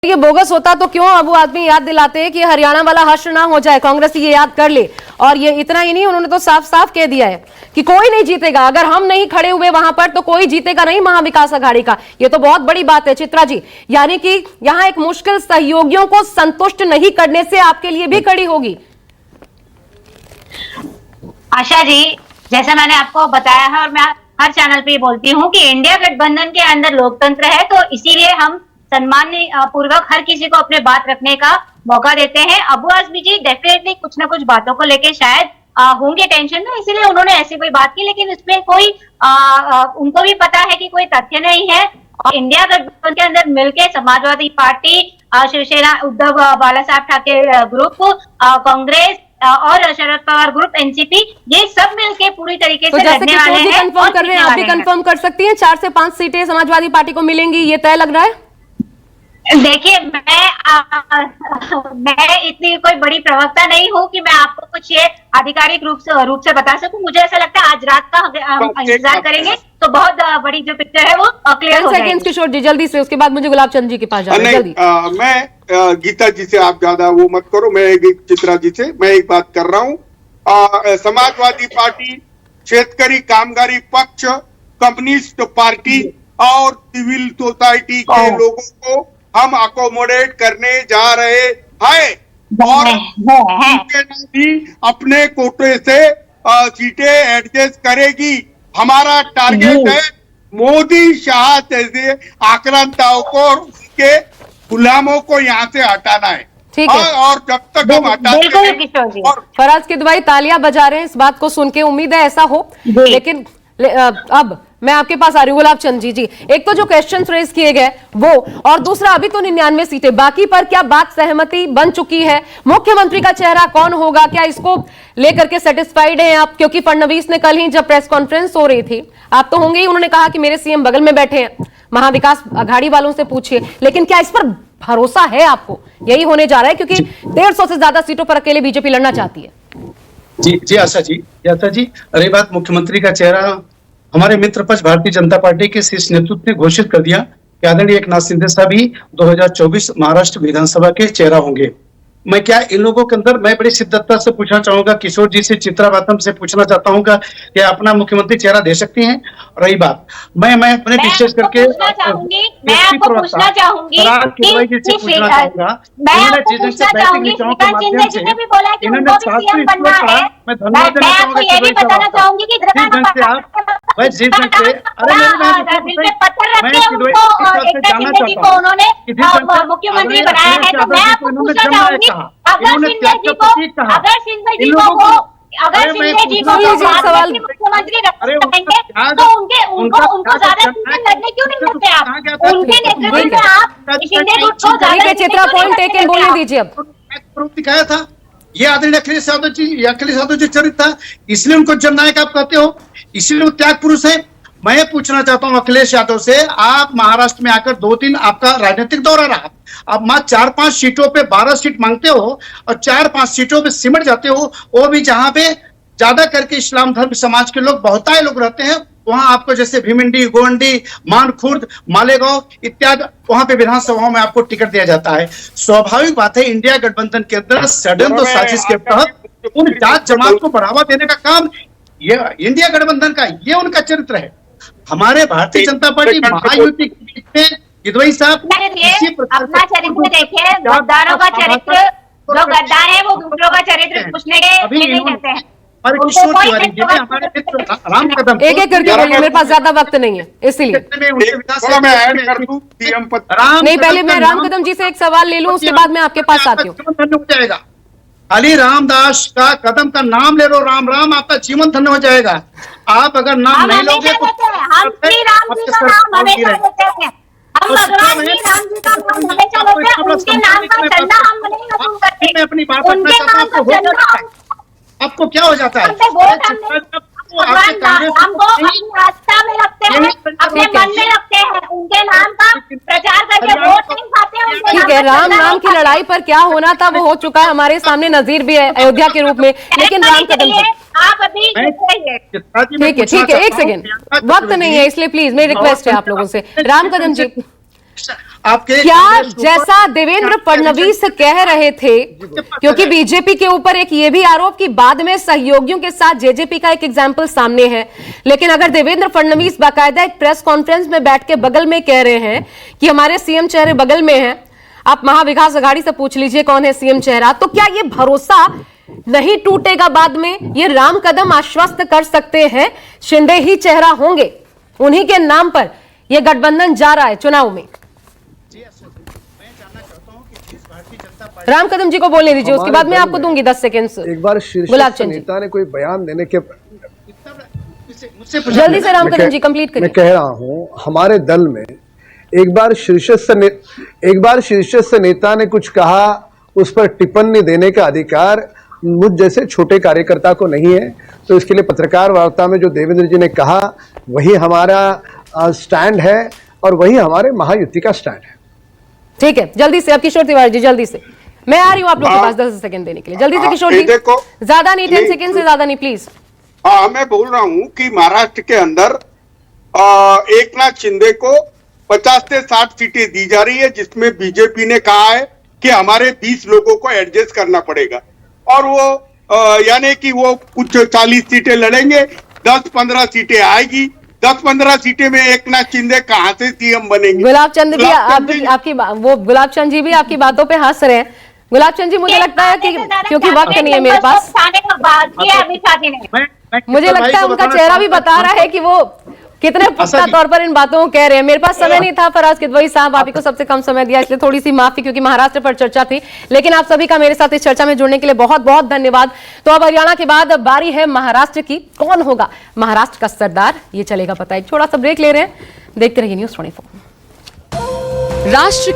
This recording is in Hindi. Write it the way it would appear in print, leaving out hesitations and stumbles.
ये बोगस होता तो क्यों अब वो आदमी याद दिलाते हैं कि हरियाणा वाला हश्र ना हो जाए, कांग्रेस ये याद कर ले। और ये इतना ही नहीं, उन्होंने तो साफ साफ कह दिया है कि कोई नहीं जीतेगा, अगर हम नहीं खड़े हुए वहां पर तो कोई जीतेगा नहीं महाविकास अघाड़ी का। ये तो बहुत बड़ी बात है चित्रा जी, यानी कि यहां एक मुश्किल सहयोगियों को संतुष्ट नहीं करने से आपके लिए भी खड़ी होगी। आशा जी, जैसा मैंने आपको बताया है और मैं हर चैनल पे बोलती हूँ कि इंडिया गठबंधन के अंदर लोकतंत्र है, तो इसीलिए हम सम्मान पूर्वक हर किसी को अपने बात रखने का मौका देते हैं। अबू आजमी जी डेफिनेटली कुछ ना कुछ बातों को लेके शायद होंगे टेंशन में, इसीलिए उन्होंने ऐसी कोई बात की, लेकिन इसमें कोई उनको भी पता है कि कोई तथ्य नहीं है। और इंडिया गठबंधन के अंदर मिलके समाजवादी पार्टी, शिवसेना, उद्धव बाला साहब ठाकरे ग्रुप, कांग्रेस और शरद पवार ग्रुप, एनसीपी, ये सब मिलके पूरी तरीके से लड़ने वाले हैं। कंफर्म कर रहे हैं, आप भी कंफर्म कर सकती हैं 4 से 5 सीटें समाजवादी पार्टी को मिलेंगी, ये तय लग रहा है? देखिए, मैं इतनी कोई बड़ी प्रवक्ता नहीं हूँ कि मैं आपको कुछ ये आधिकारिक रूप से बता सकूं। मुझे ऐसा लगता है आज रात का इंतजार करेंगे तो बहुत बड़ी जो पिक्चर है वो क्लियर हो जाएगी। किशोर जी जल्दी से, उसके बाद मुझे गुलाब चंद जी के पास जाना है जल्दी। मैं गीता जी से, आप ज्यादा वो मत करो, मैं चित्रा जी से मैं एक बात कर रहा हूँ। समाजवादी पार्टी, शेतकरी कामगारी पक्ष, कम्युनिस्ट पार्टी और सिविल सोसाइटी के लोगों को हम अकोमोडेट करने जा रहे हैं और भी अपने कोटे से सीटें एडजस्ट करेगी। हमारा टारगेट है मोदी शाह जैसे आक्रांताओं को, उनके गुलामों को यहाँ से हटाना है। ठीक है, और जब तक हम हटाते और फराज किदवाई तालियां बजा रहे हैं इस बात को सुन के, उम्मीद है ऐसा हो। लेकिन अब मैं आपके पास आ रही हूँ गुलाब चंद जी। एक तो जो क्वेश्चंस रेज किए गए वो, और दूसरा अभी तो 99 सीटें बाकी, पर क्या बात सहमति बन चुकी है? मुख्यमंत्री का चेहरा कौन होगा, क्या इसको लेकर के सेटिस्फाइड हैं आप? क्योंकि फडणवीस ने कल ही जब प्रेस कॉन्फ्रेंस हो रही थी, आप तो होंगे ही, उन्होंने कहा कि मेरे सीएम बगल में बैठे हैं, महाविकास अघाड़ी वालों से पूछिए। लेकिन क्या इस पर भरोसा है आपको? यही होने जा रहा है क्योंकि 150 से ज्यादा सीटों पर अकेले बीजेपी लड़ना चाहती है। जी आशा जी, रही बात मुख्यमंत्री का चेहरा, हमारे मित्र पक्ष भारतीय जनता पार्टी के शीर्ष नेतृत्व ने घोषित कर दिया कि आदरणीय एकनाथ शिंदे साहब ही 2024 महाराष्ट्र विधानसभा के चेहरा होंगे। मैं क्या इन लोगों के अंदर, मैं बड़ी शिद्दत से पूछना चाहूंगा, किशोर जी से, चित्रा बातम से पूछना चाहता हूँ कि अपना मुख्यमंत्री चेहरा दे सकती हैं? रही बात, मैं अपने विशेष करके पूछना चाहूंगी कि मुख्यमंत्री बनाया है, तो मैं आपको पूछना चाहूंगी अगर शिंदे जी को अगर शिंदे जी को मुख्यमंत्री रखेंगे तो उनको ज्यादा सीटें लड़ने क्यों नहीं देते आप? उनके नेतृत्व में आप शिंदे गुट को ज्यादा चित्रा पॉइंट टेकन बोलने दीजिए। अब दिखाया था ये आदरणीय अखिलेश यादव जी चरित्र था, इसलिए उनको जननायक आप कहते हो, इसलिए वो त्याग पुरुष है। मैं पूछना चाहता हूं अखिलेश यादव से, आप महाराष्ट्र में आकर 2-3 आपका राजनीतिक दौरा रहा, आप मात्र 4-5 सीटों पे 12 सीट मांगते हो और 4-5 सीटों पे सिमट जाते हो, वो भी जहां पे ज्यादा करके इस्लाम धर्म समाज के लोग, बहुतायत लोग रहते हैं, वहां आपको जैसे भीमंडी, गोंडी, मानखुर्द, मालेगांव इत्यादि, वहां पे विधानसभाओं में आपको टिकट दिया जाता है। स्वाभाविक बात है इंडिया गठबंधन के अंदर षड्यंत्र साजिश के तहत उन जात जमात को बढ़ावा देने का काम ये इंडिया गठबंधन का, ये उनका चरित्र है। हमारे भारतीय जनता पार्टी महायुति के बीच में किदवई साहब अपना चरित्र देखिए, गद्दारों का चरित्र, जो गद्दार है वो दूसरों का चरित्र पूछने के नहीं कहते हैं। एक एक करके बोलिए, मेरे पास ज्यादा वक्त नहीं है इसलिए। नहीं, पहले मैं राम कदम जी से एक सवाल ले लूं, उसके बाद मैं आपके पास आती हूँ। अली रामदास का कदम का नाम ले लो, राम राम, आपका जीवन धन्य हो जाएगा। आप अगर नाम नहीं लोगे तो अपनी बात रखना चाहता हूँ, आपको क्या हो जाता है? हमको अपनी आस्था में रखते हैं, अपने मन में रखते हैं, उनके नाम का प्रचार करके वोट नहीं खाते हैं। ठीक है, राम नाम की लड़ाई पर क्या होना था वो हो चुका है, हमारे सामने नजीर भी है अयोध्या के रूप में। लेकिन राम कदम जी आप अभी ठीक है, एक सेकेंड, वक्त नहीं है इसलिए प्लीज मेरी रिक्वेस्ट है आप लोगों से। राम कदम जी आपके क्या कांग्रेस के ऊपर- जैसा देवेंद्र फडणवीस कह रहे थे, क्योंकि बीजेपी के ऊपर एक ये भी आरोप कि बाद में सहयोगियों के साथ जेजेपी का एक एग्जाम्पल सामने है, लेकिन अगर देवेंद्र फडणवीस बाकायदा एक प्रेस कॉन्फ्रेंस में बैठ के बगल में कह रहे हैं कि हमारे सीएम चेहरे बगल में हैं, आप महाविकास आघाड़ी से पूछ लीजिए कौन है सीएम चेहरा, तो क्या ये भरोसा नहीं टूटेगा बाद में? ये राम कदम आश्वस्त कर सकते हैं शिंदे ही चेहरा होंगे, उन्हीं के नाम पर यह गठबंधन जा रहा है चुनाव में। राम कदम जी को बोलने दीजिए, उसके बाद मैं आपको दूंगी 10 सेकेंड। एक बार शीर्ष नेता ने कोई बयान देने के जल्दी से राम कदम जी कंप्लीट करिए। मैं कह रहा हूं हमारे दल में एक बार शीर्षस्थ नेता ने कुछ कहा, उस पर टिप्पणी देने का अधिकार मुझ जैसे छोटे कार्यकर्ता को नहीं है। तो इसके लिए पत्रकार वार्ता में जो देवेंद्र जी ने कहा वही हमारा स्टैंड है और वही हमारे महायुति का स्टैंड है। ठीक है, जल्दी से अब किशोर तिवारी जी, जल्दी से मैं आ रही हूँ आप लोगों के पास 10 सेकंड देने के लिए। जल्दी से किशोर जी, देखो ज्यादा नहीं, 10 सेकंड से ज्यादा नहीं प्लीज। हाँ, मैं बोल रहा हूं कि महाराष्ट्र के अंदर एकनाथ शिंदे को 50 से 60 सीटें दी जा रही है, जिसमें बीजेपी ने कहा है कि हमारे 20 लोगों को एडजस्ट करना पड़ेगा और वो यानी कि वो कुछ 40 सीटें लड़ेंगे, 10-15 सीटें आएगी। 10-15 सीटें में एकनाथ शिंदे कहां से सीएम बनेंगे? गुलाब चंद भी आपकी वो गुलाब चंद जी भी आपकी बातों पे हंस रहे हैं। गुलाब चंद जी, मुझे लगता है कि क्योंकि वक्त नहीं है मेरे पास, मुझे लगता है उनका चेहरा भी बता रहा है कि वो कितने पुख्ता तौर पर इन बातों को कह रहे हैं। मेरे पास समय नहीं था फराज किदवई साहब, आप ही को सबसे कम समय दिया, इसलिए थोड़ी सी माफी, क्योंकि महाराष्ट्र पर चर्चा थी। लेकिन आप सभी का मेरे साथ इस चर्चा में जुड़ने के लिए बहुत बहुत धन्यवाद। तो अब हरियाणा के बाद बारी है महाराष्ट्र की। कौन होगा महाराष्ट्र का सरदार, ये चलेगा पता। एक छोटा सा ब्रेक ले रहे हैं, देखते रहिए News 24। राष्ट्र